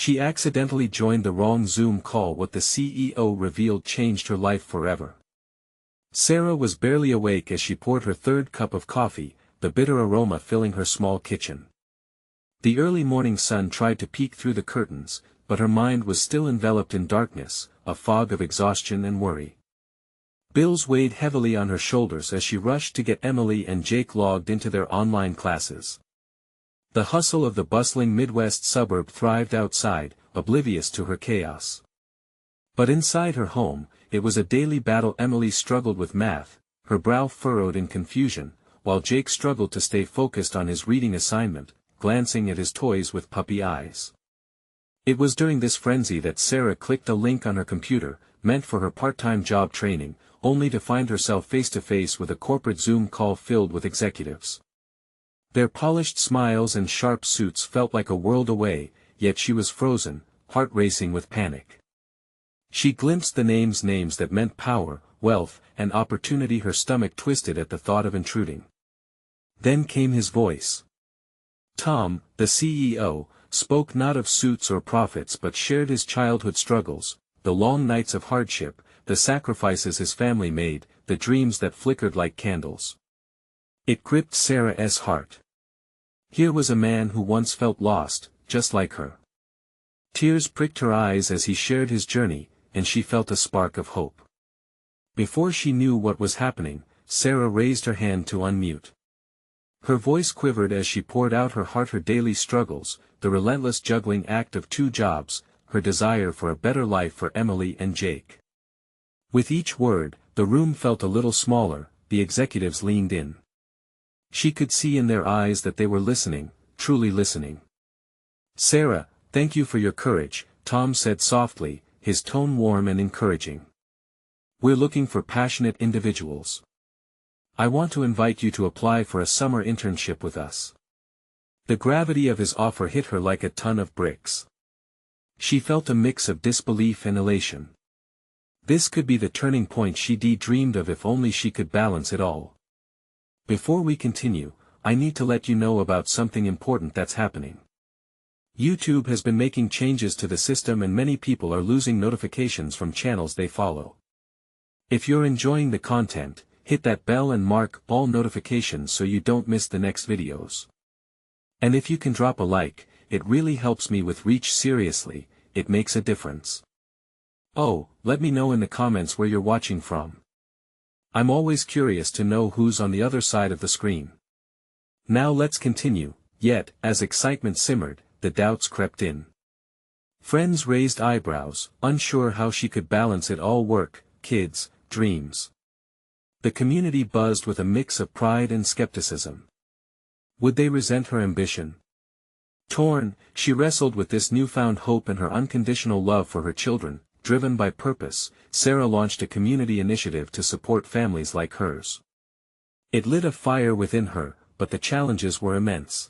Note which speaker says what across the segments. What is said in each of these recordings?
Speaker 1: She accidentally joined the wrong Zoom call. What the CEO revealed changed her life forever. Sarah was barely awake as she poured her third cup of coffee, the bitter aroma filling her small kitchen. The early morning sun tried to peek through the curtains, but her mind was still enveloped in darkness, a fog of exhaustion and worry. Bills weighed heavily on her shoulders as she rushed to get Emily and Jake logged into their online classes. The hustle of the bustling Midwest suburb thrived outside, oblivious to her chaos. But inside her home, it was a daily battle. Emily struggled with math, her brow furrowed in confusion, while Jake struggled to stay focused on his reading assignment, glancing at his toys with puppy eyes. It was during this frenzy that Sarah clicked a link on her computer, meant for her part-time job training, only to find herself face-to-face with a corporate Zoom call filled with executives. Their polished smiles and sharp suits felt like a world away, yet she was frozen, heart racing with panic. She glimpsed the names that meant power, wealth, and opportunity. Her stomach twisted at the thought of intruding. Then came his voice. Tom, the CEO, spoke not of suits or profits but shared his childhood struggles, the long nights of hardship, the sacrifices his family made, the dreams that flickered like candles. It gripped Sarah's heart. Here was a man who once felt lost, just like her. Tears pricked her eyes as he shared his journey, and she felt a spark of hope. Before she knew what was happening, Sarah raised her hand to unmute. Her voice quivered as she poured out her heart, her daily struggles, the relentless juggling act of two jobs, her desire for a better life for Emily and Jake. With each word, the room felt a little smaller. The executives leaned in. She could see in their eyes that they were listening, truly listening. Sarah, thank you for your courage, Tom said softly, his tone warm and encouraging. We're looking for passionate individuals. I want to invite you to apply for a summer internship with us. The gravity of his offer hit her like a ton of bricks. She felt a mix of disbelief and elation. This could be the turning point she dreamed of if only she could balance it all. Before we continue, I need to let you know about something important that's happening. YouTube has been making changes to the system and many people are losing notifications from channels they follow. If you're enjoying the content, hit that bell and mark all notifications so you don't miss the next videos. And if you can drop a like, it really helps me with reach. Seriously, it makes a difference. Oh, let me know in the comments where you're watching from. I'm always curious to know who's on the other side of the screen. Now let's continue. Yet, as excitement simmered, the doubts crept in. Friends raised eyebrows, unsure how she could balance it all: work, kids, dreams. The community buzzed with a mix of pride and skepticism. Would they resent her ambition? Torn, she wrestled with this newfound hope and her unconditional love for her children. Driven by purpose, Sarah launched a community initiative to support families like hers. It lit a fire within her, but the challenges were immense.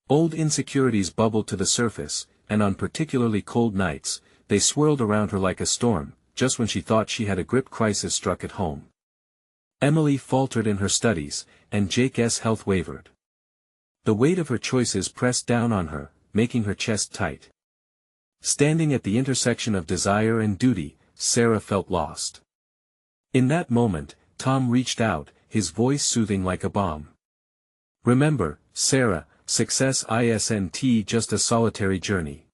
Speaker 1: Old insecurities bubbled to the surface, and on particularly cold nights, they swirled around her like a storm. Just when she thought she had a grip, crisis struck at home. Emily faltered in her studies, and Jake's health wavered. The weight of her choices pressed down on her, making her chest tight. Standing at the intersection of desire and duty, Sarah felt lost. In that moment, Tom reached out, his voice soothing like a balm. Remember, Sarah, success isn't just a solitary journey.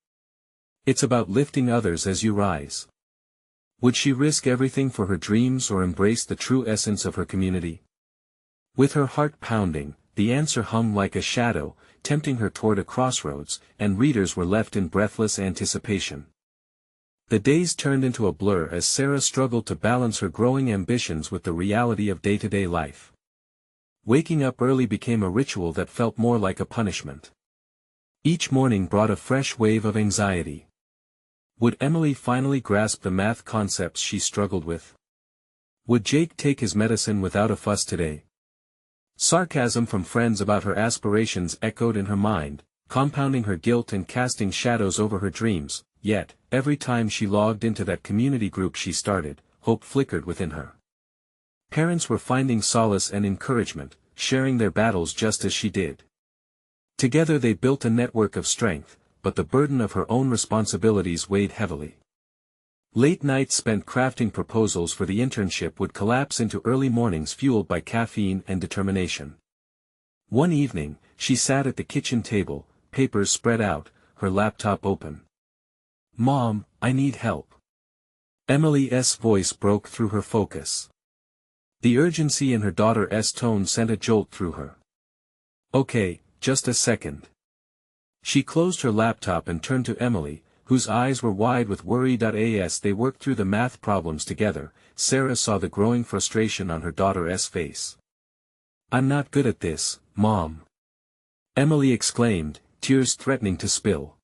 Speaker 1: It's about lifting others as you rise. Would she risk everything for her dreams or embrace the true essence of her community? With her heart pounding, the answer hung like a shadow, tempting her toward a crossroads, and readers were left in breathless anticipation. The days turned into a blur as Sarah struggled to balance her growing ambitions with the reality of day-to-day life. Waking up early became a ritual that felt more like a punishment. Each morning brought a fresh wave of anxiety. Would Emily finally grasp the math concepts she struggled with? Would Jake take his medicine without a fuss today? Sarcasm from friends about her aspirations echoed in her mind, compounding her guilt and casting shadows over her dreams. Yet, every time she logged into that community group she started, hope flickered within her. Parents were finding solace and encouragement, sharing their battles just as she did. Together they built a network of strength, but the burden of her own responsibilities weighed heavily. Late nights spent crafting proposals for the internship would collapse into early mornings fueled by caffeine and determination. One evening, she sat at the kitchen table, papers spread out, her laptop open. "Mom, I need help." Emily's voice broke through her focus. The urgency in her daughter's tone sent a jolt through her. "Okay, just a second." She closed her laptop and turned to Emily, whose eyes were wide with worry. As they worked through the math problems together, Sarah saw the growing frustration on her daughter's face. "I'm not good at this, Mom," Emily exclaimed, tears threatening to spill.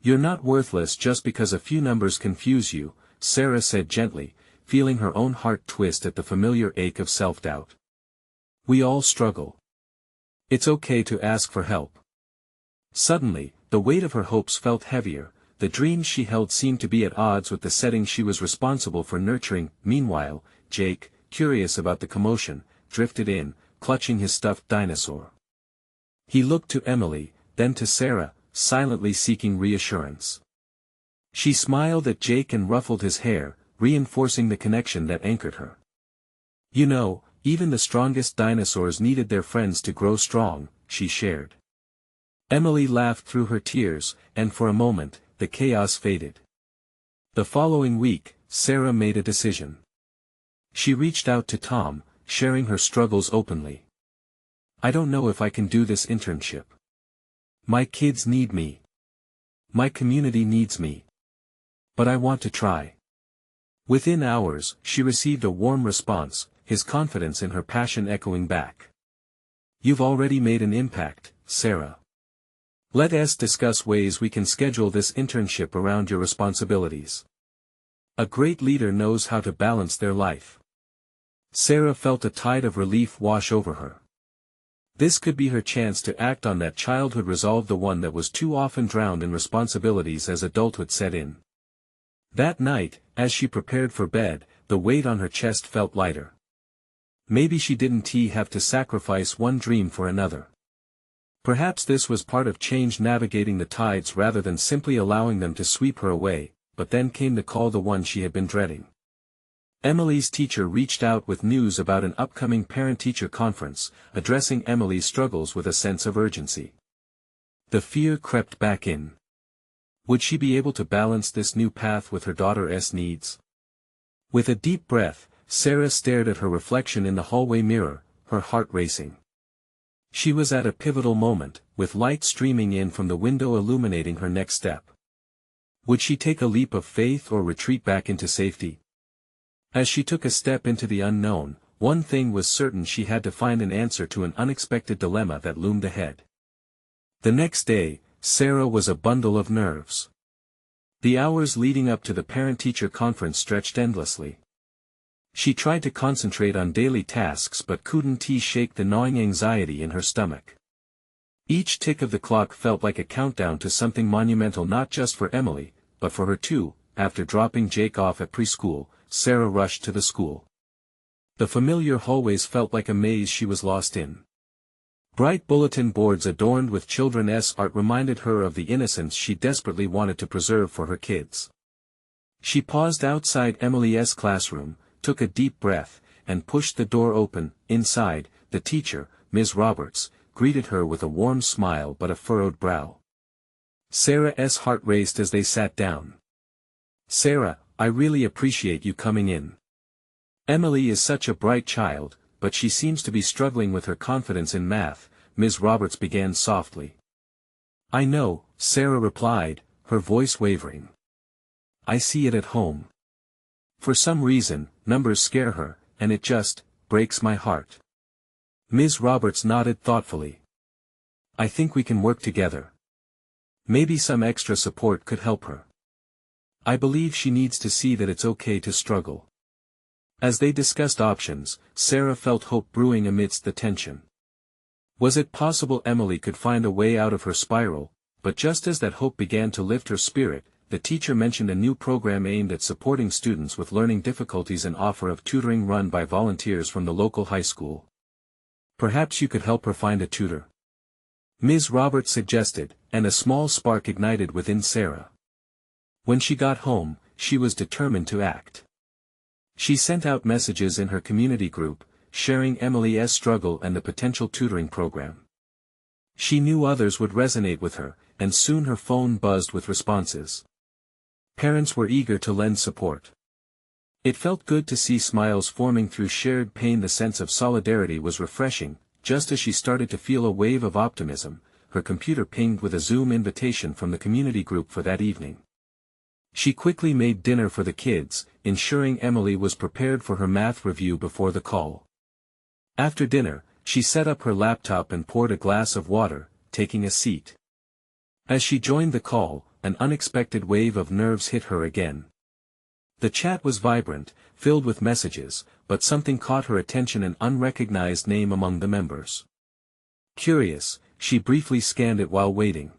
Speaker 1: "You're not worthless just because a few numbers confuse you," Sarah said gently, feeling her own heart twist at the familiar ache of self-doubt. "We all struggle. It's okay to ask for help." Suddenly, the weight of her hopes felt heavier. The dreams she held seemed to be at odds with the setting she was responsible for nurturing. Meanwhile, Jake, curious about the commotion, drifted in, clutching his stuffed dinosaur. He looked to Emily, then to Sarah, silently seeking reassurance. She smiled at Jake and ruffled his hair, reinforcing the connection that anchored her. "You know, even the strongest dinosaurs needed their friends to grow strong," she shared. Emily laughed through her tears, and for a moment, the chaos faded. The following week, Sarah made a decision. She reached out to Tom, sharing her struggles openly. "I don't know if I can do this internship. My kids need me. My community needs me. But I want to try." Within hours, she received a warm response, his confidence in her passion echoing back. "You've already made an impact, Sarah. Let's discuss ways we can schedule this internship around your responsibilities." A great leader knows how to balance their life. Sarah felt a tide of relief wash over her. This could be her chance to act on that childhood resolve, the one that was too often drowned in responsibilities as adulthood set in. That night, as she prepared for bed, the weight on her chest felt lighter. Maybe she didn't have to sacrifice one dream for another. Perhaps this was part of change, navigating the tides rather than simply allowing them to sweep her away. But then came the call, the one she had been dreading. Emily's teacher reached out with news about an upcoming parent-teacher conference, addressing Emily's struggles with a sense of urgency. The fear crept back in. Would she be able to balance this new path with her daughter's needs? With a deep breath, Sarah stared at her reflection in the hallway mirror, her heart racing. She was at a pivotal moment, with light streaming in from the window illuminating her next step. Would she take a leap of faith or retreat back into safety? As she took a step into the unknown, one thing was certain: she had to find an answer to an unexpected dilemma that loomed ahead. The next day, Sarah was a bundle of nerves. The hours leading up to the parent-teacher conference stretched endlessly. She tried to concentrate on daily tasks but couldn't shake the gnawing anxiety in her stomach. Each tick of the clock felt like a countdown to something monumental, not just for Emily, but for her too. After dropping Jake off at preschool, Sarah rushed to the school. The familiar hallways felt like a maze she was lost in. Bright bulletin boards adorned with children's art reminded her of the innocence she desperately wanted to preserve for her kids. She paused outside Emily's classroom, took a deep breath, and pushed the door open. Inside, the teacher, Ms. Roberts, greeted her with a warm smile but a furrowed brow. Sarah's heart raced as they sat down. "Sarah, I really appreciate you coming in. Emily is such a bright child, but she seems to be struggling with her confidence in math," Ms. Roberts began softly. "I know," Sarah replied, her voice wavering. "I see it at home. For some reason, numbers scare her, and it just breaks my heart." Ms. Roberts nodded thoughtfully. "I think we can work together. Maybe some extra support could help her. I believe she needs to see that it's okay to struggle." As they discussed options, Sarah felt hope brewing amidst the tension. Was it possible Emily could find a way out of her spiral? But just as that hope began to lift her spirit, the teacher mentioned a new program aimed at supporting students with learning difficulties, an offer of tutoring run by volunteers from the local high school. "Perhaps you could help her find a tutor," Ms. Roberts suggested, and a small spark ignited within Sarah. When she got home, she was determined to act. She sent out messages in her community group, sharing Emily's struggle and the potential tutoring program. She knew others would resonate with her, and soon her phone buzzed with responses. Parents were eager to lend support. It felt good to see smiles forming through shared pain. The sense of solidarity was refreshing. Just as she started to feel a wave of optimism, her computer pinged with a Zoom invitation from the community group for that evening. She quickly made dinner for the kids, ensuring Emily was prepared for her math review before the call. After dinner, she set up her laptop and poured a glass of water, taking a seat. As she joined the call, an unexpected wave of nerves hit her again. The chat was vibrant, filled with messages, but something caught her attention: an unrecognized name among the members. Curious, she briefly scanned it while waiting.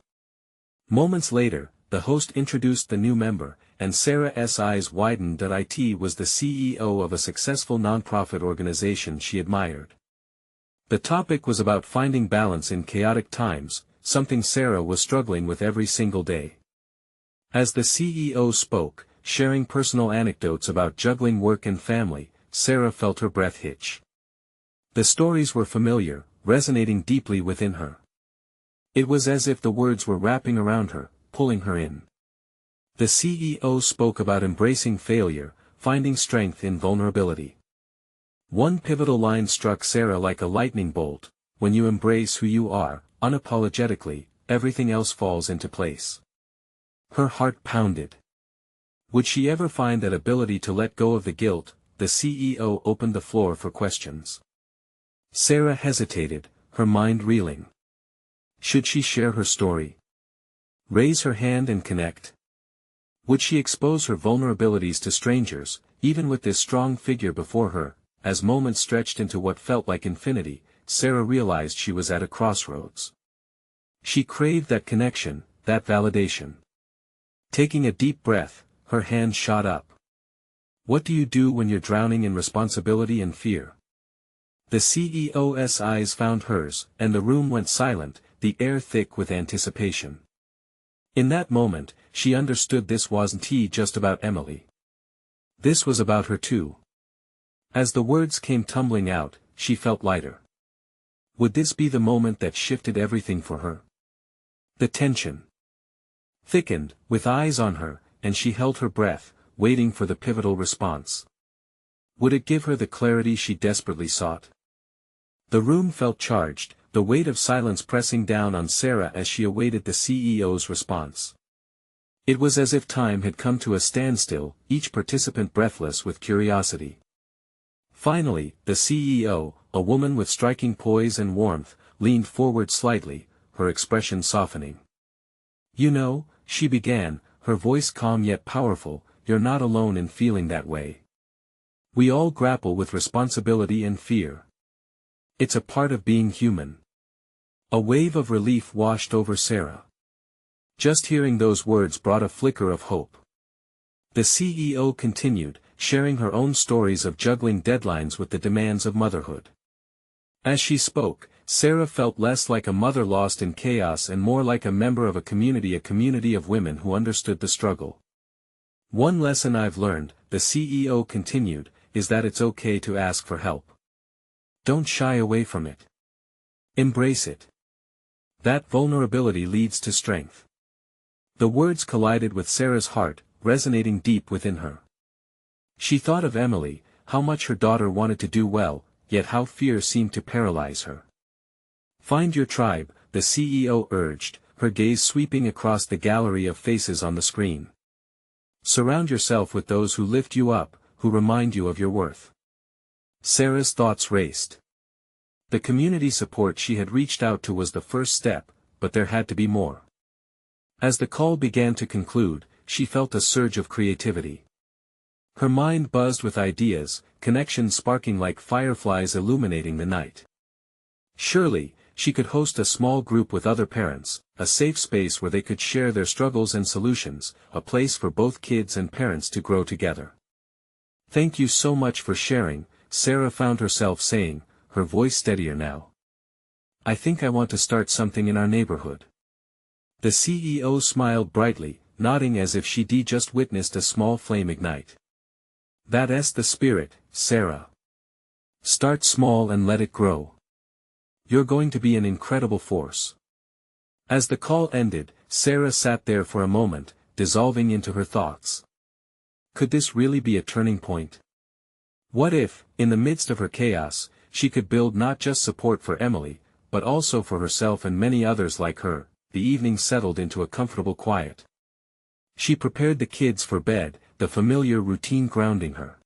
Speaker 1: Moments later, the host introduced the new member, and Sarah's eyes widened. It was the CEO of a successful nonprofit organization she admired. The topic was about finding balance in chaotic times, something Sarah was struggling with every single day. As the CEO spoke, sharing personal anecdotes about juggling work and family, Sarah felt her breath hitch. The stories were familiar, resonating deeply within her. It was as if the words were wrapping around her, pulling her in. The CEO spoke about embracing failure, finding strength in vulnerability. One pivotal line struck Sarah like a lightning bolt: when you embrace who you are, unapologetically, everything else falls into place. Her heart pounded. Would she ever find that ability to let go of the guilt? The CEO opened the floor for questions. Sarah hesitated, her mind reeling. Should she share her story? Raise her hand and connect? Would she expose her vulnerabilities to strangers, even with this strong figure before her? As moments stretched into what felt like infinity, Sarah realized she was at a crossroads. She craved that connection, that validation. Taking a deep breath, her hand shot up. What do you do when you're drowning in responsibility and fear? The CEO's eyes found hers, and the room went silent, the air thick with anticipation. In that moment, she understood this wasn't just about Emily. This was about her too. As the words came tumbling out, she felt lighter. Would this be the moment that shifted everything for her? The tension thickened, with eyes on her, and she held her breath, waiting for the pivotal response. Would it give her the clarity she desperately sought? The room felt charged, the weight of silence pressing down on Sarah as she awaited the CEO's response. It was as if time had come to a standstill, each participant breathless with curiosity. Finally, the CEO, a woman with striking poise and warmth, leaned forward slightly, her expression softening. You know, she began, her voice calm yet powerful, you're not alone in feeling that way. We all grapple with responsibility and fear. It's a part of being human. A wave of relief washed over Sarah. Just hearing those words brought a flicker of hope. The CEO continued, sharing her own stories of juggling deadlines with the demands of motherhood. As she spoke, Sarah felt less like a mother lost in chaos and more like a member of a community of women who understood the struggle. One lesson I've learned, the CEO continued, is that it's okay to ask for help. Don't shy away from it. Embrace it. That vulnerability leads to strength. The words collided with Sarah's heart, resonating deep within her. She thought of Emily, how much her daughter wanted to do well, yet how fear seemed to paralyze her. Find your tribe, the CEO urged, her gaze sweeping across the gallery of faces on the screen. Surround yourself with those who lift you up, who remind you of your worth. Sarah's thoughts raced. The community support she had reached out to was the first step, but there had to be more. As the call began to conclude, she felt a surge of creativity. Her mind buzzed with ideas, connections sparking like fireflies illuminating the night. Surely, she could host a small group with other parents, a safe space where they could share their struggles and solutions, a place for both kids and parents to grow together. Thank you so much for sharing, Sarah found herself saying, her voice steadier now. I think I want to start something in our neighborhood. The CEO smiled brightly, nodding as if she'd just witnessed a small flame ignite. That's the spirit, Sarah. Start small and let it grow. You're going to be an incredible force. As the call ended, Sarah sat there for a moment, dissolving into her thoughts. Could this really be a turning point? What if, in the midst of her chaos, she could build not just support for Emily, but also for herself and many others like her? The evening settled into a comfortable quiet. She prepared the kids for bed, the familiar routine grounding her.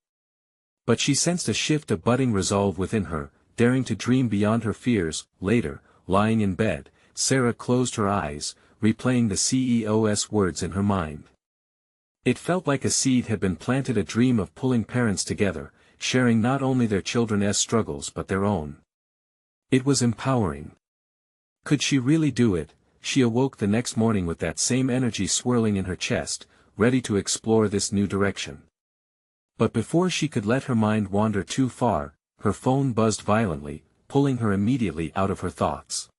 Speaker 1: But she sensed a shift of budding resolve within her, daring to dream beyond her fears. Later, lying in bed, Sarah closed her eyes, replaying the CEO's words in her mind. It felt like a seed had been planted, a dream of pulling parents together, sharing not only their children's struggles but their own. It was empowering. Could she really do it? She awoke the next morning with that same energy swirling in her chest, ready to explore this new direction. But before she could let her mind wander too far, her phone buzzed violently, pulling her immediately out of her thoughts.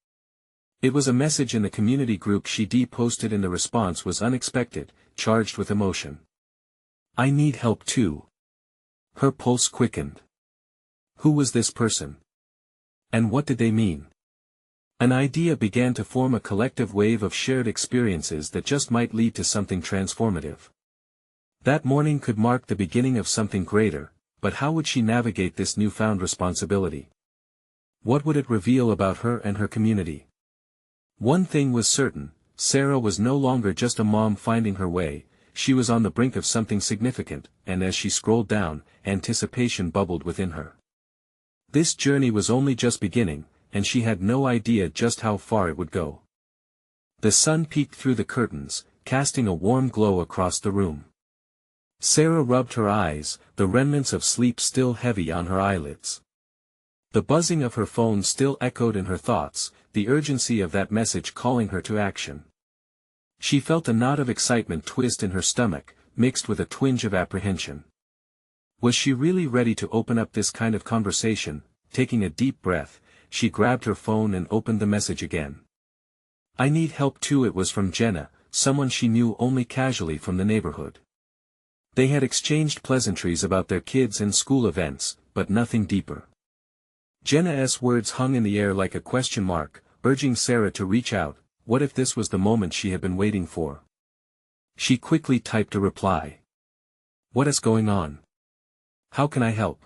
Speaker 1: It was a message in the community group she'd posted, and the response was unexpected, charged with emotion. I need help too. Her pulse quickened. Who was this person? And what did they mean? An idea began to form, a collective wave of shared experiences that just might lead to something transformative. That morning could mark the beginning of something greater, but how would she navigate this newfound responsibility? What would it reveal about her and her community? One thing was certain, Sarah was no longer just a mom finding her way, she was on the brink of something significant, and as she scrolled down, anticipation bubbled within her. This journey was only just beginning, and she had no idea just how far it would go. The sun peeked through the curtains, casting a warm glow across the room. Sarah rubbed her eyes, the remnants of sleep still heavy on her eyelids. The buzzing of her phone still echoed in her thoughts, the urgency of that message calling her to action. She felt a knot of excitement twist in her stomach, mixed with a twinge of apprehension. Was she really ready to open up this kind of conversation? Taking a deep breath, she grabbed her phone and opened the message again. I need help too. It was from Jenna, someone she knew only casually from the neighborhood. They had exchanged pleasantries about their kids and school events, but nothing deeper. Jenna's words hung in the air like a question mark, urging Sarah to reach out. What if this was the moment she had been waiting for? She quickly typed a reply. What is going on? How can I help?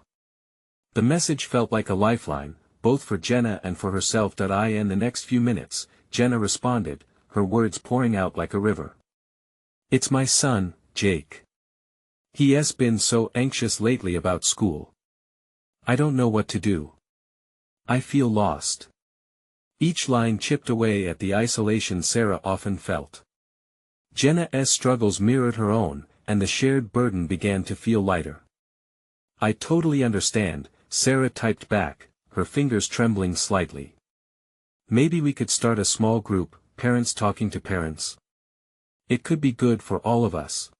Speaker 1: The message felt like a lifeline, both for Jenna and for herself. In the next few minutes, Jenna responded, her words pouring out like a river. It's my son, Jake. He has been so anxious lately about school. I don't know what to do. I feel lost. Each line chipped away at the isolation Sarah often felt. Jenna's struggles mirrored her own, and the shared burden began to feel lighter. I totally understand, Sarah typed back, her fingers trembling slightly. Maybe we could start a small group, parents talking to parents. It could be good for all of us.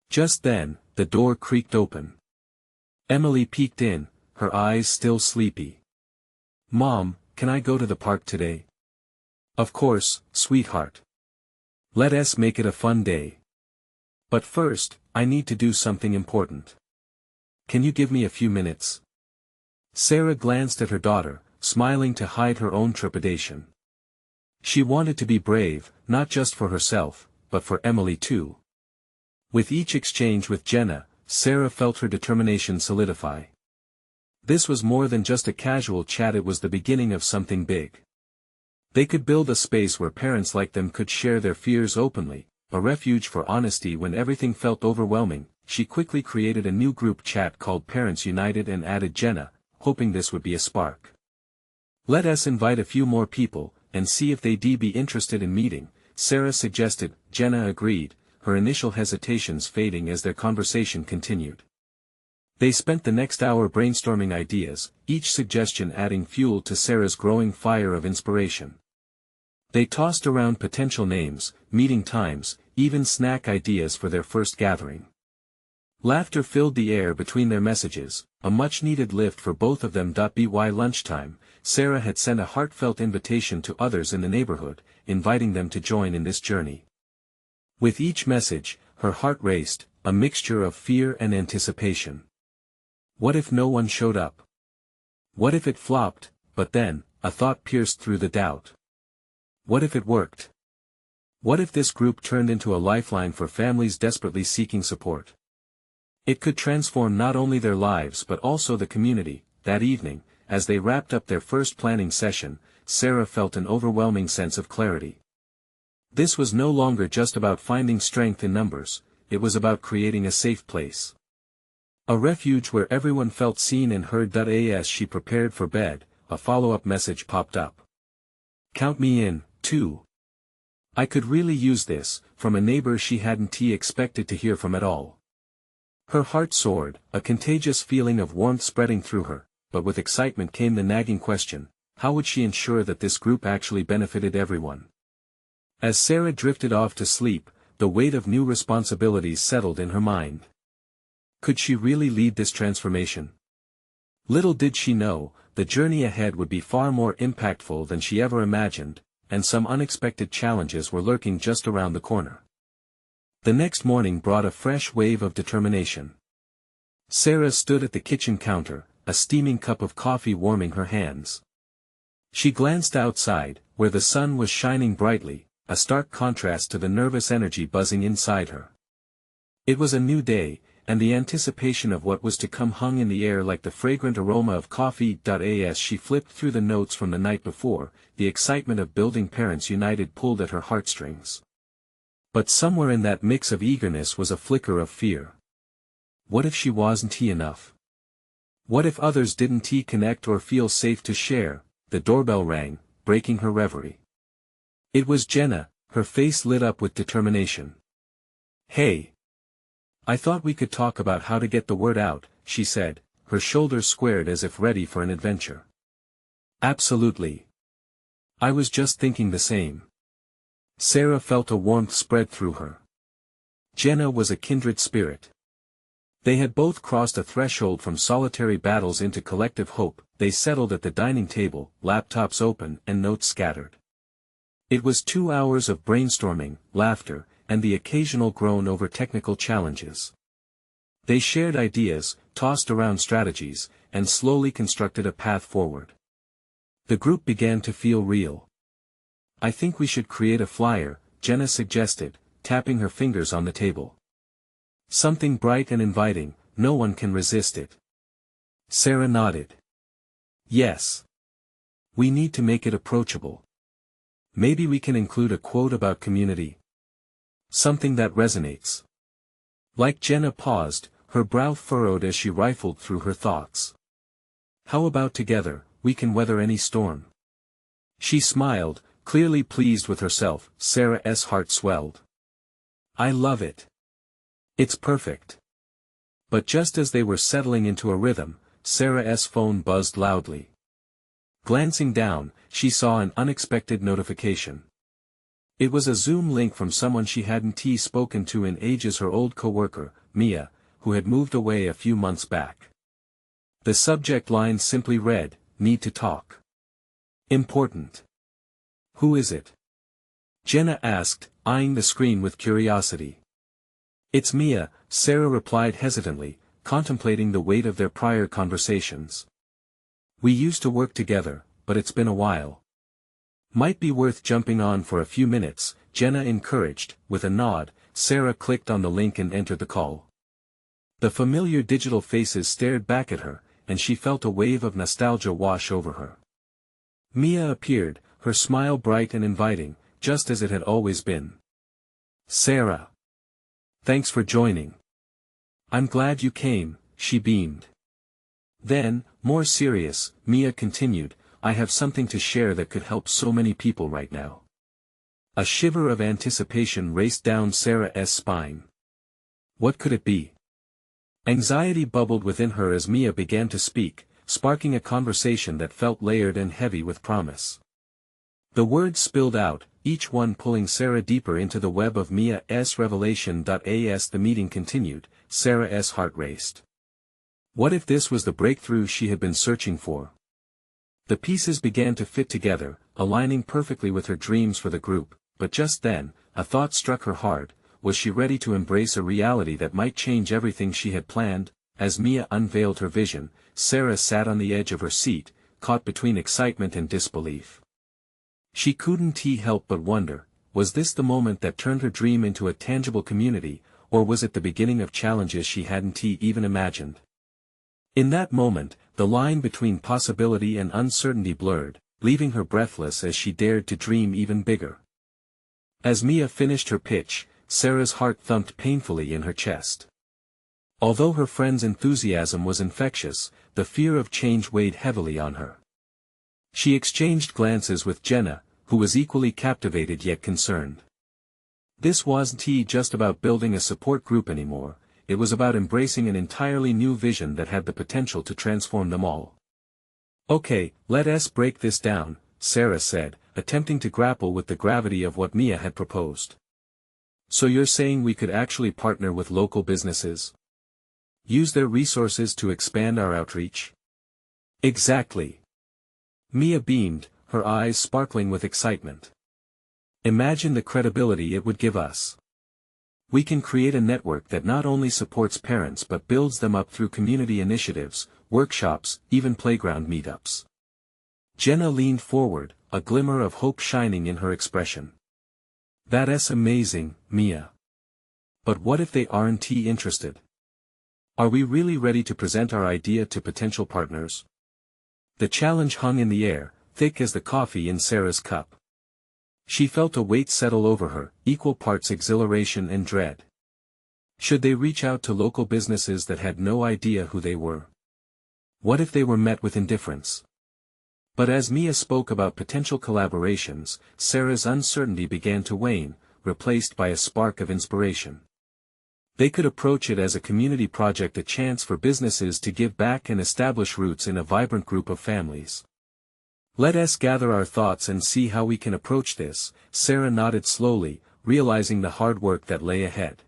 Speaker 1: Just then, the door creaked open. Emily peeked in, her eyes still sleepy. Mom, can I go to the park today? Of course, sweetheart. Let us make it a fun day. But first, I need to do something important. Can you give me a few minutes? Sarah glanced at her daughter, smiling to hide her own trepidation. She wanted to be brave, not just for herself, but for Emily too. With each exchange with Jenna, Sarah felt her determination solidify. This was more than just a casual chat, it was the beginning of something big. They could build a space where parents like them could share their fears openly, a refuge for honesty when everything felt overwhelming. She quickly created a new group chat called Parents United and added Jenna, hoping this would be a spark. Let us invite a few more people, and see if they'd be interested in meeting, Sarah suggested. Jenna agreed, her initial hesitations fading as their conversation continued. They spent the next hour brainstorming ideas, each suggestion adding fuel to Sarah's growing fire of inspiration. They tossed around potential names, meeting times, even snack ideas for their first gathering. Laughter filled the air between their messages, a much-needed lift for both of them. By lunchtime, Sarah had sent a heartfelt invitation to others in the neighborhood, inviting them to join in this journey. With each message, her heart raced, a mixture of fear and anticipation. What if no one showed up? What if it flopped? But then, a thought pierced through the doubt. What if it worked? What if this group turned into a lifeline for families desperately seeking support? It could transform not only their lives but also the community. That evening, as they wrapped up their first planning session, Sarah felt an overwhelming sense of clarity. This was no longer just about finding strength in numbers, it was about creating a safe place. A refuge where everyone felt seen and heard. As she prepared for bed, a follow-up message popped up. "Count me in, too. I could really use this," from a neighbor she hadn't expected to hear from at all. Her heart soared, a contagious feeling of warmth spreading through her, but with excitement came the nagging question, how would she ensure that this group actually benefited everyone? As Sarah drifted off to sleep, the weight of new responsibilities settled in her mind. Could she really lead this transformation? Little did she know, the journey ahead would be far more impactful than she ever imagined, and some unexpected challenges were lurking just around the corner. The next morning brought a fresh wave of determination. Sarah stood at the kitchen counter, a steaming cup of coffee warming her hands. She glanced outside, where the sun was shining brightly, a stark contrast to the nervous energy buzzing inside her. It was a new day, and the anticipation of what was to come hung in the air like the fragrant aroma of coffee. As she flipped through the notes from the night before, the excitement of building Parents United pulled at her heartstrings. But somewhere in that mix of eagerness was a flicker of fear. What if she wasn't enough? What if others didn't connect or feel safe to share? The doorbell rang, breaking her reverie. It was Jenna, her face lit up with determination. "Hey. I thought we could talk about how to get the word out," she said, her shoulders squared as if ready for an adventure. "Absolutely. I was just thinking the same." Sarah felt a warmth spread through her. Jenna was a kindred spirit. They had both crossed a threshold from solitary battles into collective hope. They settled at the dining table, laptops open and notes scattered. It was 2 hours of brainstorming, laughter, and the occasional groan over technical challenges. They shared ideas, tossed around strategies, and slowly constructed a path forward. The group began to feel real. "I think we should create a flyer," Jenna suggested, tapping her fingers on the table. "Something bright and inviting, no one can resist it." Sarah nodded. "Yes. We need to make it approachable. Maybe we can include a quote about community. Something that resonates." Like Jenna paused, her brow furrowed as she rifled through her thoughts. "How about together, we can weather any storm?" She smiled, clearly pleased with herself. Sarah's heart swelled. "I love it. It's perfect." But just as they were settling into a rhythm, Sarah's phone buzzed loudly. Glancing down, she saw an unexpected notification. It was a Zoom link from someone she hadn't spoken to in ages, her old coworker, Mia, who had moved away a few months back. The subject line simply read, "Need to talk." Important. "Who is it?" Jenna asked, eyeing the screen with curiosity. "It's Mia," Sarah replied hesitantly, contemplating the weight of their prior conversations. "We used to work together, but it's been a while. Might be worth jumping on for a few minutes," Jenna encouraged. With a nod, Sarah clicked on the link and entered the call. The familiar digital faces stared back at her, and she felt a wave of nostalgia wash over her. Mia appeared, her smile bright and inviting, just as it had always been. "Sarah. Thanks for joining. I'm glad you came," she beamed. Then, more serious, Mia continued, "I have something to share that could help so many people right now." A shiver of anticipation raced down Sarah's spine. What could it be? Anxiety bubbled within her as Mia began to speak, sparking a conversation that felt layered and heavy with promise. The words spilled out, each one pulling Sarah deeper into the web of Mia's revelation. As the meeting continued, Sarah's heart raced. What if this was the breakthrough she had been searching for? The pieces began to fit together, aligning perfectly with her dreams for the group, but just then, a thought struck her hard. Was she ready to embrace a reality that might change everything she had planned? As Mia unveiled her vision, Sarah sat on the edge of her seat, caught between excitement and disbelief. She couldn't help but wonder, was this the moment that turned her dream into a tangible community, or was it the beginning of challenges she hadn't even imagined? In that moment, the line between possibility and uncertainty blurred, leaving her breathless as she dared to dream even bigger. As Mia finished her pitch, Sarah's heart thumped painfully in her chest. Although her friend's enthusiasm was infectious, the fear of change weighed heavily on her. She exchanged glances with Jenna, who was equally captivated yet concerned. This wasn't just about building a support group anymore, it was about embracing an entirely new vision that had the potential to transform them all. Okay, let us break this down, Sarah said, attempting to grapple with the gravity of what Mia had proposed. So you're saying we could actually partner with local businesses? Use their resources to expand our outreach? Exactly. Mia beamed, her eyes sparkling with excitement. Imagine the credibility it would give us. We can create a network that not only supports parents but builds them up through community initiatives, workshops, even playground meetups. Jenna leaned forward, a glimmer of hope shining in her expression. That's amazing, Mia. But what if they aren't interested? Are we really ready to present our idea to potential partners? The challenge hung in the air, thick as the coffee in Sarah's cup. She felt a weight settle over her, equal parts exhilaration and dread. Should they reach out to local businesses that had no idea who they were? What if they were met with indifference? But as Mia spoke about potential collaborations, Sarah's uncertainty began to wane, replaced by a spark of inspiration. They could approach it as a community project, a chance for businesses to give back and establish roots in a vibrant group of families. Let us gather our thoughts and see how we can approach this, Sarah nodded slowly, realizing the hard work that lay ahead.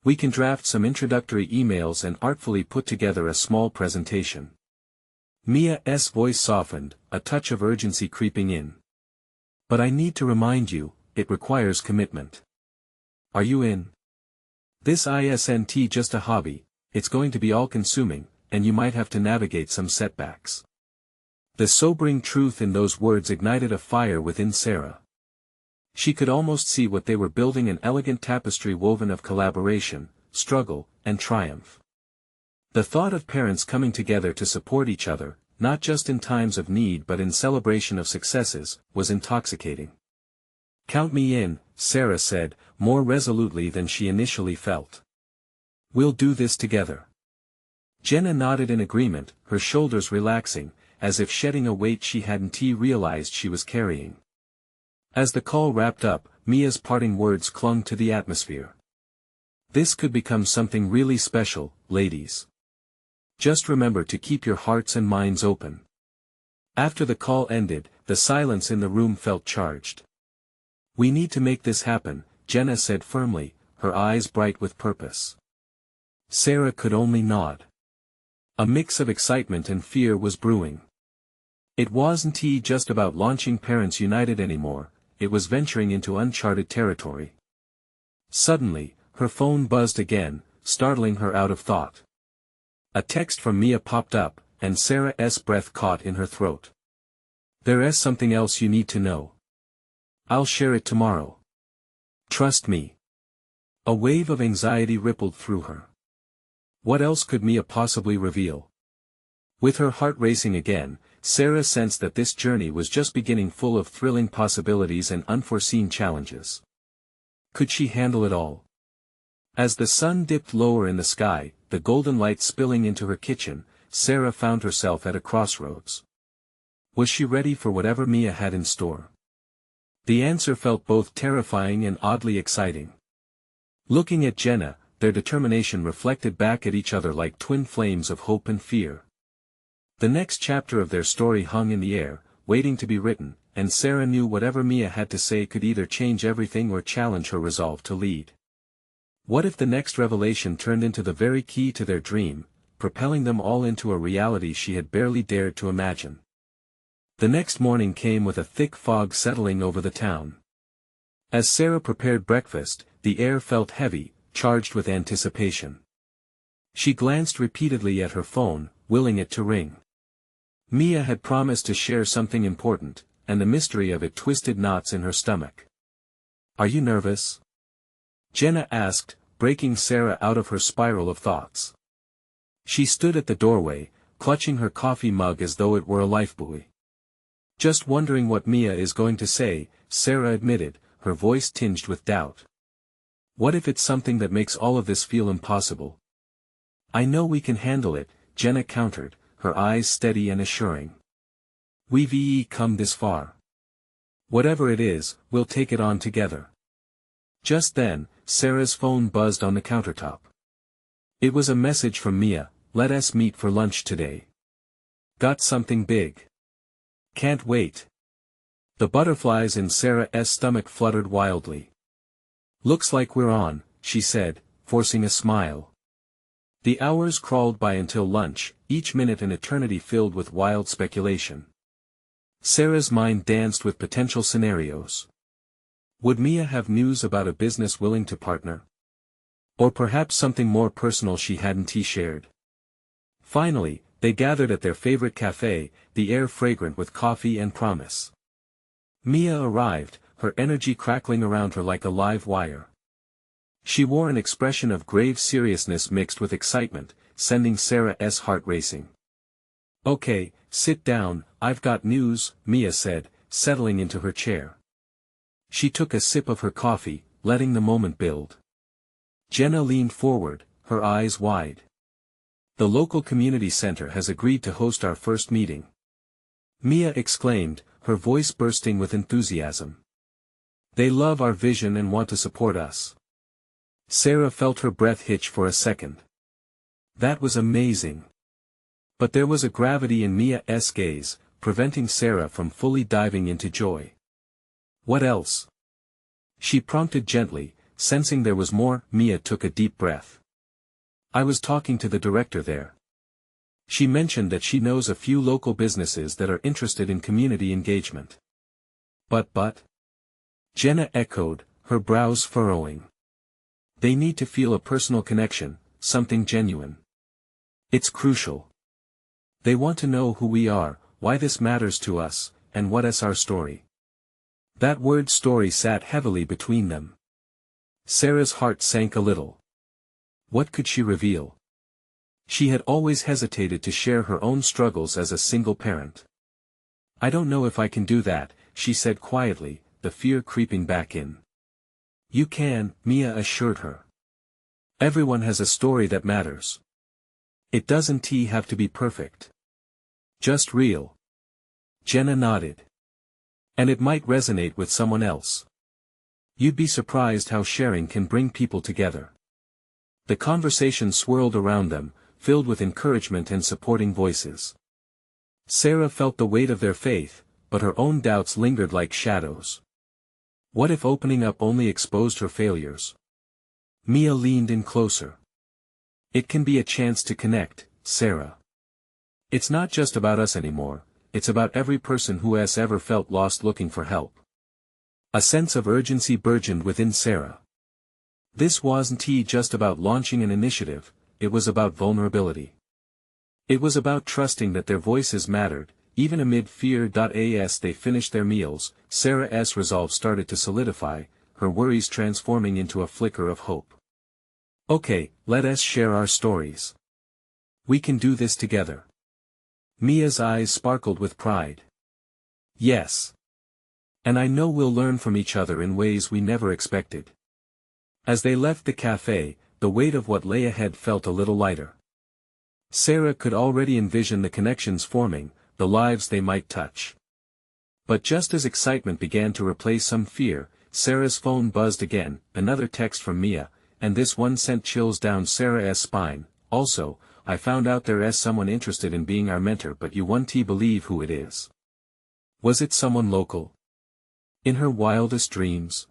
Speaker 1: We can draft some introductory emails and artfully put together a small presentation. Mia's voice softened, a touch of urgency creeping in. But I need to remind you, it requires commitment. Are you in? This isn't just a hobby, it's going to be all-consuming, and you might have to navigate some setbacks. The sobering truth in those words ignited a fire within Sarah. She could almost see what they were building, an elegant tapestry woven of collaboration, struggle, and triumph. The thought of parents coming together to support each other, not just in times of need but in celebration of successes, was intoxicating. Count me in, Sarah said, more resolutely than she initially felt. We'll do this together. Jenna nodded in agreement, her shoulders relaxing, as if shedding a weight she hadn't realized she was carrying. As the call wrapped up, Mia's parting words clung to the atmosphere. This could become something really special, ladies. Just remember to keep your hearts and minds open. After the call ended, the silence in the room felt charged. We need to make this happen, Jenna said firmly, her eyes bright with purpose. Sarah could only nod. A mix of excitement and fear was brewing. It wasn't just about launching Parents United anymore, it was venturing into uncharted territory. Suddenly, her phone buzzed again, startling her out of thought. A text from Mia popped up, and Sarah's breath caught in her throat. There's something else you need to know. I'll share it tomorrow. Trust me. A wave of anxiety rippled through her. What else could Mia possibly reveal? With her heart racing again, Sarah sensed that this journey was just beginning, full of thrilling possibilities and unforeseen challenges. Could she handle it all? As the sun dipped lower in the sky, the golden light spilling into her kitchen, Sarah found herself at a crossroads. Was she ready for whatever Mia had in store? The answer felt both terrifying and oddly exciting. Looking at Jenna, their determination reflected back at each other like twin flames of hope and fear. The next chapter of their story hung in the air, waiting to be written, and Sarah knew whatever Mia had to say could either change everything or challenge her resolve to lead. What if the next revelation turned into the very key to their dream, propelling them all into a reality she had barely dared to imagine? The next morning came with a thick fog settling over the town. As Sarah prepared breakfast, the air felt heavy, charged with anticipation. She glanced repeatedly at her phone, willing it to ring. Mia had promised to share something important, and the mystery of it twisted knots in her stomach. "Are you nervous?" Jenna asked, breaking Sarah out of her spiral of thoughts. She stood at the doorway, clutching her coffee mug as though it were a lifebuoy. "Just wondering what Mia is going to say," Sarah admitted, her voice tinged with doubt. "What if it's something that makes all of this feel impossible?" "I know we can handle it," Jenna countered, her eyes steady and assuring. "We've come this far. Whatever it is, we'll take it on together." Just then, Sarah's phone buzzed on the countertop. It was a message from Mia: "Let us meet for lunch today. Got something big. Can't wait." The butterflies in Sarah's stomach fluttered wildly. "Looks like we're on," she said, forcing a smile. The hours crawled by until lunch, each minute an eternity filled with wild speculation. Sarah's mind danced with potential scenarios. Would Mia have news about a business willing to partner? Or perhaps something more personal she hadn't shared? Finally, they gathered at their favorite cafe, the air fragrant with coffee and promise. Mia arrived, her energy crackling around her like a live wire. She wore an expression of grave seriousness mixed with excitement, sending Sarah's heart racing. "Okay, sit down, I've got news," Mia said, settling into her chair. She took a sip of her coffee, letting the moment build. Jenna leaned forward, her eyes wide. "The local community center has agreed to host our first meeting," Mia exclaimed, her voice bursting with enthusiasm. "They love our vision and want to support us." Sarah felt her breath hitch for a second. That was amazing. But there was a gravity in Mia's gaze, preventing Sarah from fully diving into joy. "What else?" she prompted gently, sensing there was more. Mia took a deep breath. "I was talking to the director there. She mentioned that she knows a few local businesses that are interested in community engagement." But? Jenna echoed, her brows furrowing. "They need to feel a personal connection, something genuine. It's crucial. They want to know who we are, why this matters to us, and what's our story." That word "story" sat heavily between them. Sarah's heart sank a little. What could she reveal? She had always hesitated to share her own struggles as a single parent. "I don't know if I can do that," she said quietly, the fear creeping back in. "You can," Mia assured her. "Everyone has a story that matters. It doesn't have to be perfect. Just real." Jenna nodded. "And it might resonate with someone else. You'd be surprised how sharing can bring people together." The conversation swirled around them, filled with encouragement and supporting voices. Sarah felt the weight of their faith, but her own doubts lingered like shadows. What if opening up only exposed her failures? Mia leaned in closer. "It can be a chance to connect, Sarah. It's not just about us anymore, it's about every person who has ever felt lost looking for help." A sense of urgency burgeoned within Sarah. This wasn't just about launching an initiative, it was about vulnerability. It was about trusting that their voices mattered, even amid fear. As they finished their meals, Sarah's resolve started to solidify, her worries transforming into a flicker of hope. "Okay, let us share our stories. We can do this together." Mia's eyes sparkled with pride. "Yes. And I know we'll learn from each other in ways we never expected." As they left the cafe, the weight of what lay ahead felt a little lighter. Sarah could already envision the connections forming, the lives they might touch. But just as excitement began to replace some fear, Sarah's phone buzzed again, another text from Mia, and this one sent chills down Sarah's spine. "Also, I found out there's someone interested in being our mentor, but you won't believe who it is." Was it someone local? In her wildest dreams?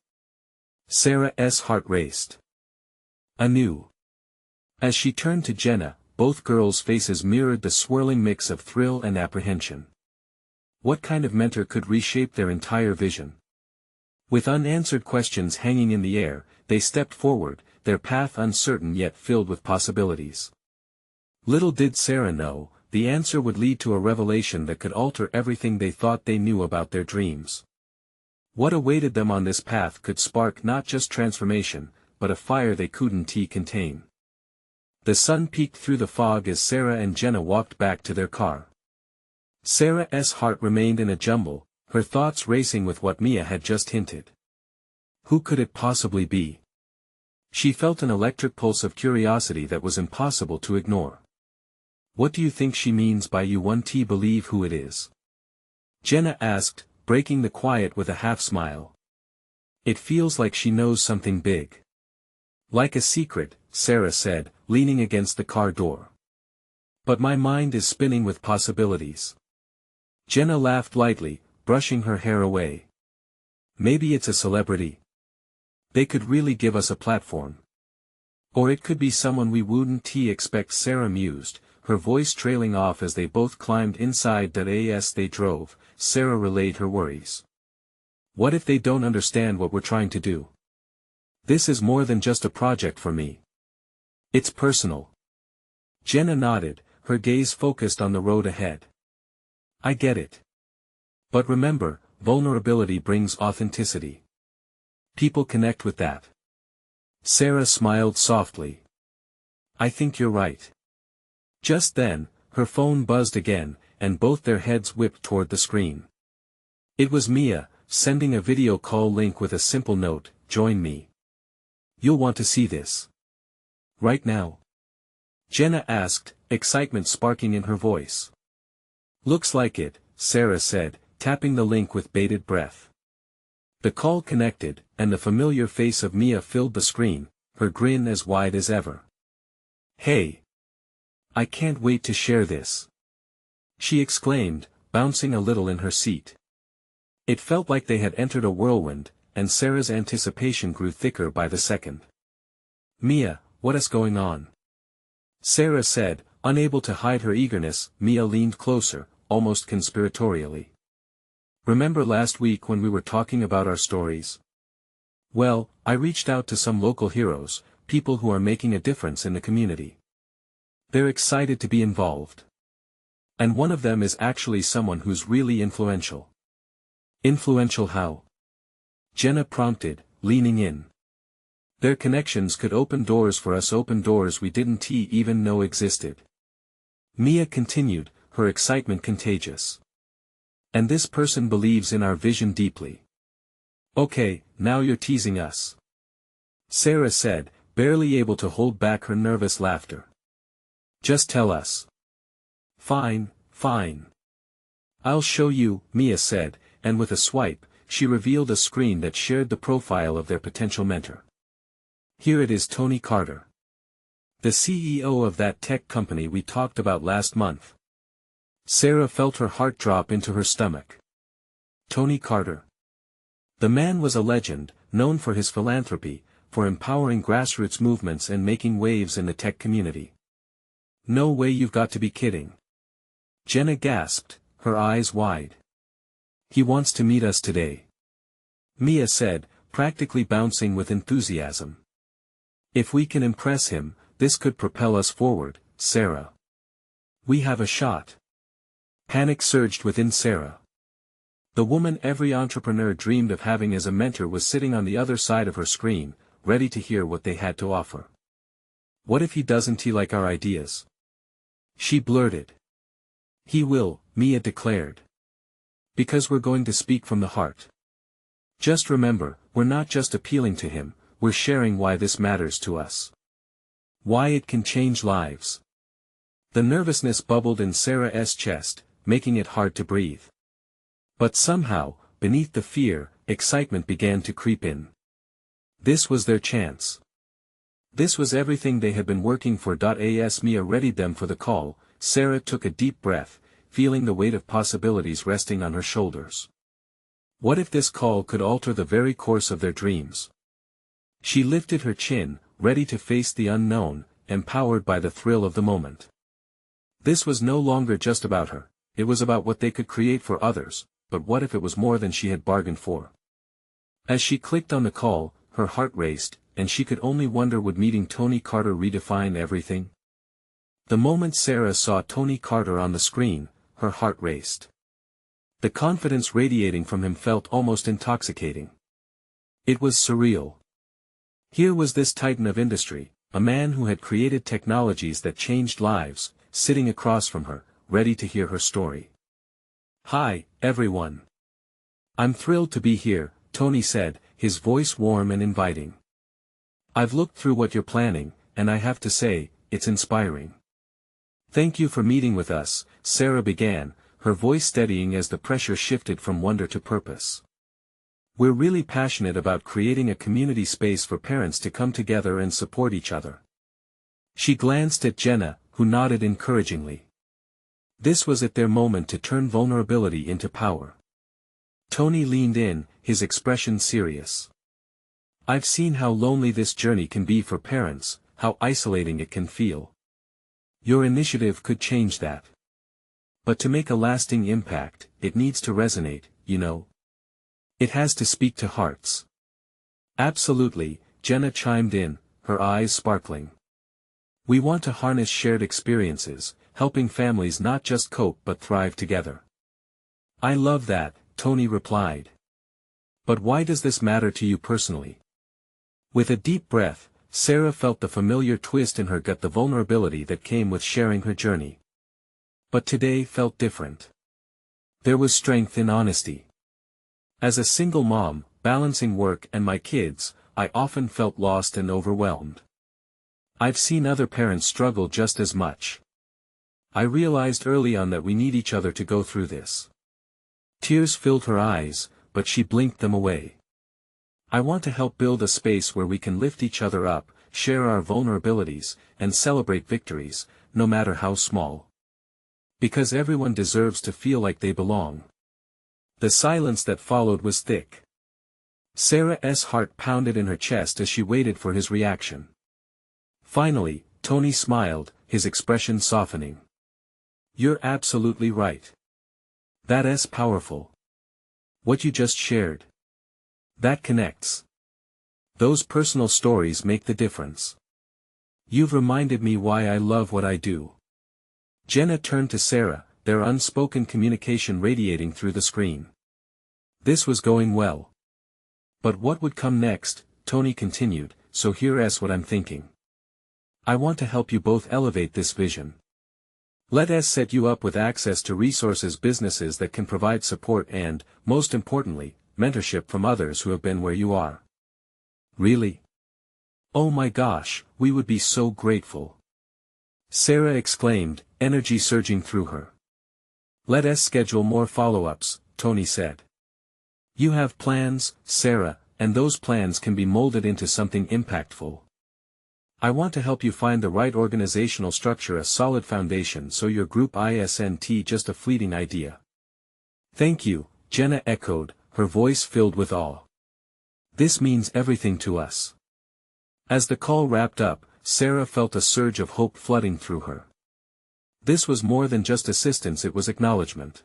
Speaker 1: Sarah's heart raced anew. As she turned to Jenna, both girls' faces mirrored the swirling mix of thrill and apprehension. What kind of mentor could reshape their entire vision? With unanswered questions hanging in the air, they stepped forward, their path uncertain yet filled with possibilities. Little did Sarah know, the answer would lead to a revelation that could alter everything they thought they knew about their dreams. What awaited them on this path could spark not just transformation, but a fire they couldn't contain. The sun peeked through the fog as Sarah and Jenna walked back to their car. Sarah's heart remained in a jumble, her thoughts racing with what Mia had just hinted. Who could it possibly be? She felt an electric pulse of curiosity that was impossible to ignore. What do you think she means by you won't believe who it is? Jenna asked, breaking the quiet with a half-smile. It feels like she knows something big. Like a secret, Sarah said, leaning against the car door. But my mind is spinning with possibilities. Jenna laughed lightly, brushing her hair away. Maybe it's a celebrity. They could really give us a platform. Or it could be someone we wouldn't expect, Sarah mused, her voice trailing off as they both climbed inside as they drove. Sarah relayed her worries. What if they don't understand what we're trying to do? This is more than just a project for me. It's personal. Jenna nodded, her gaze focused on the road ahead. I get it. But remember, vulnerability brings authenticity. People connect with that. Sarah smiled softly. I think you're right. Just then, her phone buzzed again, and both their heads whipped toward the screen. It was Mia, sending a video call link with a simple note, "Join me. You'll want to see this." Right now? Jenna asked, excitement sparking in her voice. Looks like it, Sarah said, tapping the link with bated breath. The call connected, and the familiar face of Mia filled the screen, her grin as wide as ever. Hey! I can't wait to share this! She exclaimed, bouncing a little in her seat. It felt like they had entered a whirlwind, and Sarah's anticipation grew thicker by the second. Mia, what is going on? Sarah said, unable to hide her eagerness. Mia leaned closer, almost conspiratorially. Remember last week when we were talking about our stories? Well, I reached out to some local heroes, people who are making a difference in the community. They're excited to be involved. And one of them is actually someone who's really influential. Influential how? Jenna prompted, leaning in. Their connections could open doors for us, open doors we didn't even know existed. Mia continued, her excitement contagious. And this person believes in our vision deeply. Okay, now you're teasing us. Sarah said, barely able to hold back her nervous laughter. Just tell us. Fine, fine. I'll show you, Mia said, and with a swipe, she revealed a screen that shared the profile of their potential mentor. Here it is, Tony Carter. The CEO of that tech company we talked about last month. Sarah felt her heart drop into her stomach. Tony Carter. The man was a legend, known for his philanthropy, for empowering grassroots movements and making waves in the tech community. No way, you've got to be kidding. Jenna gasped, her eyes wide. He wants to meet us today. Mia said, practically bouncing with enthusiasm. If we can impress him, this could propel us forward, Sarah. We have a shot. Panic surged within Sarah. The woman every entrepreneur dreamed of having as a mentor was sitting on the other side of her screen, ready to hear what they had to offer. What if he doesn't like our ideas? She blurted. He will, Mia declared. Because we're going to speak from the heart. Just remember, we're not just appealing to him, we're sharing why this matters to us. Why it can change lives. The nervousness bubbled in Sarah's chest, making it hard to breathe. But somehow, beneath the fear, excitement began to creep in. This was their chance. This was everything they had been working for. As Mia readied them for the call, Sarah took a deep breath, feeling the weight of possibilities resting on her shoulders. What if this call could alter the very course of their dreams? She lifted her chin, ready to face the unknown, empowered by the thrill of the moment. This was no longer just about her, it was about what they could create for others, but what if it was more than she had bargained for? As she clicked on the call, her heart raced, and she could only wonder, would meeting Tony Carter redefine everything? The moment Sarah saw Tony Carter on the screen, her heart raced. The confidence radiating from him felt almost intoxicating. It was surreal. Here was this titan of industry, a man who had created technologies that changed lives, sitting across from her, ready to hear her story. "Hi, everyone. I'm thrilled to be here," Tony said, his voice warm and inviting. "I've looked through what you're planning, and I have to say, it's inspiring." "Thank you for meeting with us," Sarah began, her voice steadying as the pressure shifted from wonder to purpose. "We're really passionate about creating a community space for parents to come together and support each other." She glanced at Jenna, who nodded encouragingly. This was at their moment to turn vulnerability into power. Tony leaned in, his expression serious. "I've seen how lonely this journey can be for parents, how isolating it can feel. Your initiative could change that. But to make a lasting impact, it needs to resonate, you know. It has to speak to hearts." "Absolutely," Jenna chimed in, her eyes sparkling. "We want to harness shared experiences, helping families not just cope but thrive together." "I love that," Tony replied. "But why does this matter to you personally?" With a deep breath, Sarah felt the familiar twist in her gut, the vulnerability that came with sharing her journey. But today felt different. There was strength in honesty. "As a single mom, balancing work and my kids, I often felt lost and overwhelmed. I've seen other parents struggle just as much. I realized early on that we need each other to go through this." Tears filled her eyes, but she blinked them away. "I want to help build a space where we can lift each other up, share our vulnerabilities, and celebrate victories, no matter how small. Because everyone deserves to feel like they belong." The silence that followed was thick. Sarah's heart pounded in her chest as she waited for his reaction. Finally, Tony smiled, his expression softening. "You're absolutely right. That's powerful. What you just shared. That connects. Those personal stories make the difference. You've reminded me why I love what I do." Jenna turned to Sarah, their unspoken communication radiating through the screen. This was going well. "But what would come next?" Tony continued, "so here's what I'm thinking. I want to help you both elevate this vision. Let us set you up with access to resources, businesses that can provide support and, most importantly, mentorship from others who have been where you are." "Really? Oh my gosh, we would be so grateful," Sarah exclaimed, energy surging through her. "Let us schedule more follow-ups," Tony said. "You have plans, Sarah, and those plans can be molded into something impactful. I want to help you find the right organizational structure, a solid foundation, so your group isn't just a fleeting idea." "Thank you," Jenna echoed, her voice filled with awe. "This means everything to us." As the call wrapped up, Sarah felt a surge of hope flooding through her. This was more than just assistance, it was acknowledgement.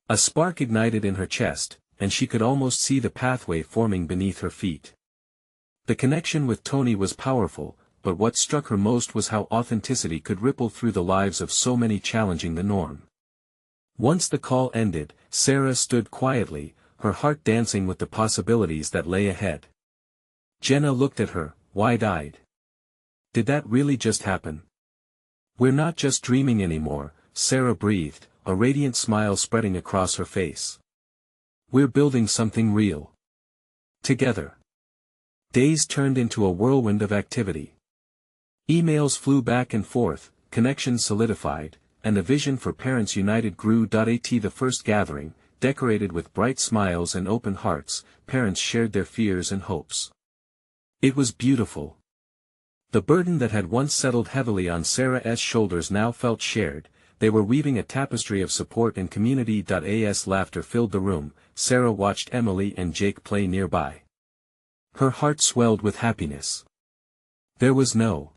Speaker 1: A spark ignited in her chest, and she could almost see the pathway forming beneath her feet. The connection with Tony was powerful, but what struck her most was how authenticity could ripple through the lives of so many, challenging the norm. Once the call ended, Sarah stood quietly, her heart dancing with the possibilities that lay ahead. Jenna looked at her, wide-eyed. "Did that really just happen?" "We're not just dreaming anymore," Sarah breathed, a radiant smile spreading across her face. "We're building something real. Together." Days turned into a whirlwind of activity. Emails flew back and forth, connections solidified, and the vision for Parents United grew. At the first gathering, decorated with bright smiles and open hearts, parents shared their fears and hopes. It was beautiful. The burden that had once settled heavily on Sarah's shoulders now felt shared, they were weaving a tapestry of support and community. As laughter filled the room, Sarah watched Emily and Jake play nearby. Her heart swelled with happiness. There was no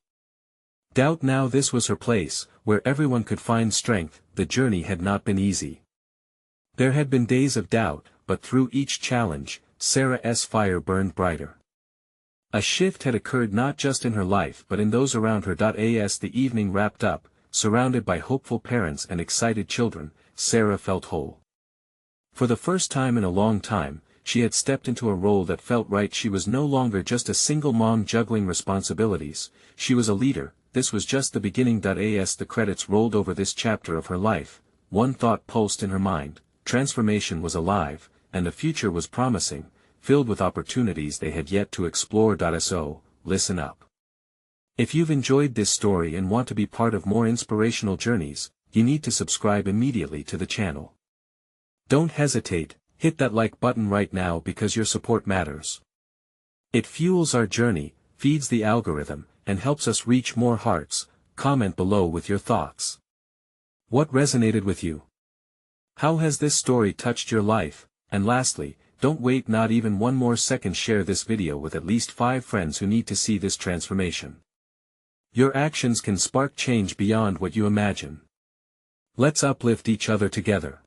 Speaker 1: doubt now this was her place, where everyone could find strength. The journey had not been easy. There had been days of doubt, but through each challenge, Sarah's fire burned brighter. A shift had occurred not just in her life but in those around her. As the evening wrapped up, surrounded by hopeful parents and excited children, Sarah felt whole. For the first time in a long time, she had stepped into a role that felt right. She was no longer just a single mom juggling responsibilities, she was a leader. This was just the beginning. As the credits rolled over this chapter of her life, one thought pulsed in her mind: transformation was alive, and the future was promising, filled with opportunities they had yet to explore. So, listen up. If you've enjoyed this story and want to be part of more inspirational journeys, you need to subscribe immediately to the channel. Don't hesitate, hit that like button right now because your support matters. It fuels our journey, feeds the algorithm, and helps us reach more hearts. Comment below with your thoughts. What resonated with you? How has this story touched your life? And lastly, don't wait not even one more second. Share this video with at least 5 friends who need to see this transformation. Your actions can spark change beyond what you imagine. Let's uplift each other together.